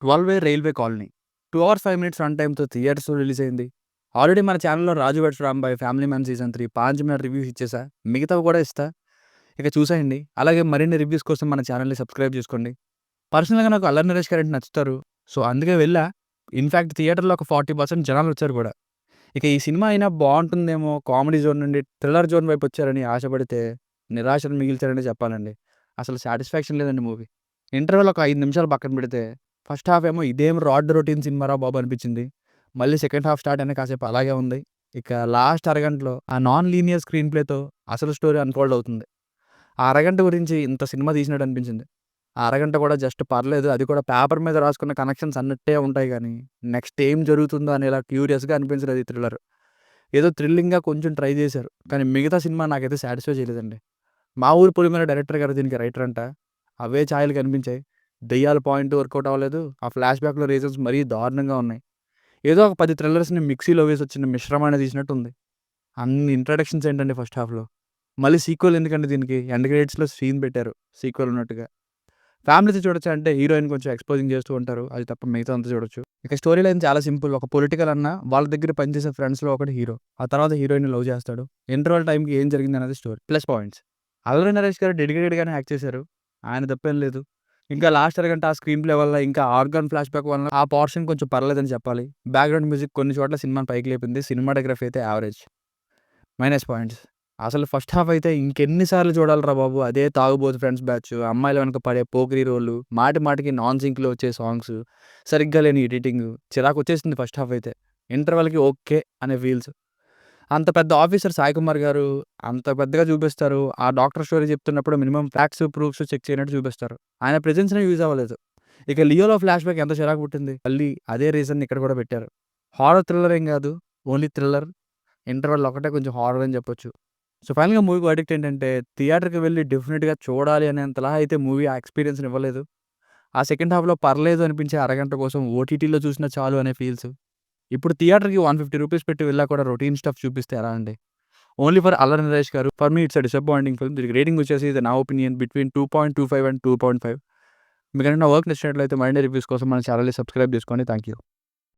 'Twelve A railway colony' 2 hours 5 minutes run టైమ్‌తో థియేటర్స్‌లో release అయింది. ఆల్రెడీ మన ఛానెల్‌లో 'Raju weds Rambai', 'family man' season 3 పాంచ్ రివ్యూస్ ఇచ్చేసా. మిగతావి కూడా ఇస్తా. ఇక చూసేయండి. అలాగే మరిన్ని రివ్యూస్ కోసం మన ఛానెల్‌ని సబ్స్క్రైబ్ చేసుకోండి. పర్సనల్‌గా నాకు 'అల్లరి నరేష్' గారు అంటే నచ్చుతారు. సో, అందుకే వెళ్ళా. ఇన్‌ఫాక్ట్ థియేటర్‌లో ఒక 40% జనాలొచ్చారు కూడా. ఇక ఈ సినిమా అయినా బావుంటుందేమో, కామెడీ జోన్ నుండి థ్రిల్లర్ జోన్ వైపొచ్చారని ఆశపడితే నిరాశను మిగిల్చారనే చెప్పాలండి. అసలు సాటిస్ఫాక్షన్ లేదండి మూవీ. ఇంటర్వల్ ఒక 5 నిమిషాలు పక్కన పెడితే, ఫస్ట్ హాఫ్ ఏమో ఇదేం రాడ్ రొటీన్ సినిమారా బాబు అనిపించింది. మళ్ళీ సెకండ్ హాఫ్ స్టార్ట్ అయినాక కాసేపు అలాగే ఉంది. ఇక లాస్ట్ అరగంటలో ఆ నాన్ లీనియర్ స్క్రీన్ ప్లేతో అసలు స్టోరీ అన్‌ఫోల్డ్ అవుతుంది. ఆ అరగంట గురించి ఇంత సినిమా తీసినట్టు అనిపించింది. ఆ అరగంట కూడా జస్ట్ పర్లేదు. అది కూడా పేపర్ మీద రాసుకున్న కనెక్షన్స్ అన్నట్టే ఉంటాయి గానీ, నెక్స్ట్ ఏం జరుగుతుందో అనేలా క్యూరియస్‌గా అనిపించలేదు ఈ థ్రిల్లర్. ఏదో థ్రిల్లింగ్‌గా కొంచెం ట్రై చేశారు. కానీ మిగతా సినిమా నాకైతే సాటిస్ఫై చేయలేదండి. మా ఊరి పొలిమేర డైరెక్టర్ గారు దీనికి రైటర్ అంట. అవే ఛాయలు కనిపించాయి. దెయ్యాల పాయింట్ వర్కౌట్ అవ్వలేదు. ఆ ఫ్లాష్ బ్యాక్‌లో రీజన్స్ మరీ దారుణంగా ఉన్నాయి. ఏదో ఒక 10 థ్రిల్లర్స్‌ని మిక్సీలో వేసొచ్చిన మిశ్రమాన్ని తీసినట్టుంది. అన్ని ఇంట్రడక్షన్స్ ఏంటండి ఫస్ట్ హాఫ్‌లో. మళ్ళీ సీక్వెల్ ఎందుకండి దీనికి? ఎండ్ క్రెడిట్స్‌లో సీన్ పెట్టారు సీక్వెల్ ఉన్నట్టుగా. ఫ్యామిలీతో చూడొచ్చా అంటే హీరోయిన్ కొంచెం ఎక్స్‌పోజింగ్ చేస్తూ ఉంటారు. అది తప్ప మిగతా అంతా చూడొచ్చు. ఇక స్టోరీ లైన్ చాలా సింపుల్. ఒక పొలిటికల్ అన్న వాళ్ళ దగ్గర పనిచేసే ఫ్రెండ్స్‌లో ఒకడు హీరో. ఆ తర్వాత హీరోయిన్‌ని లవ్ చేస్తాడు. ఇంటర్వల్ టైమ్‌కి ఏం జరిగిందనేది story. Plus points. Allari Naresh గారు డెడికేటెడ్‌గానే యాక్ట్ చేశారు. ఆయన తప్పేం లేదు. ఇంకా లాస్ట్ అరగంట ఆ స్క్రీన్ ప్లే వల్ల ఇంకా ఆర్గాన్ ఫ్లాష్ బ్యాక్ వల్ల ఆ పోర్షన్ కొంచెం పర్లేదని చెప్పాలి. బ్యాక్‌గ్రౌండ్ మ్యూజిక్ కొన్ని చోట్ల సినిమాని పైకి లేపింది. సినిమాటోగ్రఫీ అయితే యావరేజ్. Minus points. అసలు ఫస్ట్ హాఫ్ అయితే ఇంకెన్ని సార్లు చూడాలిరా బాబు! అదే తాగుబోతు ఫ్రెండ్స్ బ్యాచ్, అమ్మాయిల వెనక పడే పోకిరి రోల్లు, మాటి మాటికి నాన్ సింక్‌లో వచ్చే సాంగ్స్, సరిగ్గా లేని ఎడిటింగు, చిరాకొచ్చేసింది ఫస్ట్ హాఫ్ అయితే. ఇంటర్వల్‌కి ఓకే అనే ఫీల్స్. అంత పెద్ద ఆఫీసర్ సాయి కుమార్ గారు అంత పెద్దగా చూపిస్తారు. ఆ డాక్టర్ స్టోరీ చెప్తున్నప్పుడు మినిమమ్ ఫ్యాక్ట్స్, ప్రూఫ్స్ చెక్ చేయనట్టు చూపిస్తారు. ఆయన ప్రెజెన్స్‌నే యూజ్ అవ్వలేదు. ఇక 'లియోలో' ఫ్లాష్ బ్యాక్ ఎంత చిరాకు పుట్టింది. మళ్ళీ అదే రీజన్‌ని ఇక్కడ కూడా పెట్టారు. హారర్ థ్రిల్లర్ ఏం కాదు. Only thriller. ఇంటర్వల్ ఒకటే కొంచెం హారర్ అని చెప్పొచ్చు. సో, ఫైనల్‌గా మూవీ వర్డిక్ట్ ఏంటంటే, థియేటర్‌కి వెళ్లి డెఫినిట్‌గా చూడాలి అనేంతలా అయితే మూవీ ఆ ఎక్స్‌పీరియన్స్‌ని ఇవ్వలేదు. ఆ సెకండ్ హాఫ్‌లో పర్లేదు అనిపించే అరగంట కోసం ఓటీటీలో చూసినా చాలు అనే ఫీల్స్. ఇప్పుడు థియేటర్‌కి రూ. 150 పెట్టి వెళ్ళా కూడా రొటీన్ స్టఫ్ చూపిస్తే ఎలా అండి? ఓన్లీ ఫర్ అల్లరి నరేష్ గారు. For me it's a disappointing film. దీనికి రేటింగ్ వచ్చేసి ఇది నా ఒపీనియన్ బిట్వీన్ 2.25 అండ్ 2.5. మీకేమైనా వర్క్ నచ్చినట్లయితే మరిన్ని రివ్యూస్ కోసం మన ఛానెల్‌ని సబ్స్క్రైబ్ చేసుకోండి. Thank you.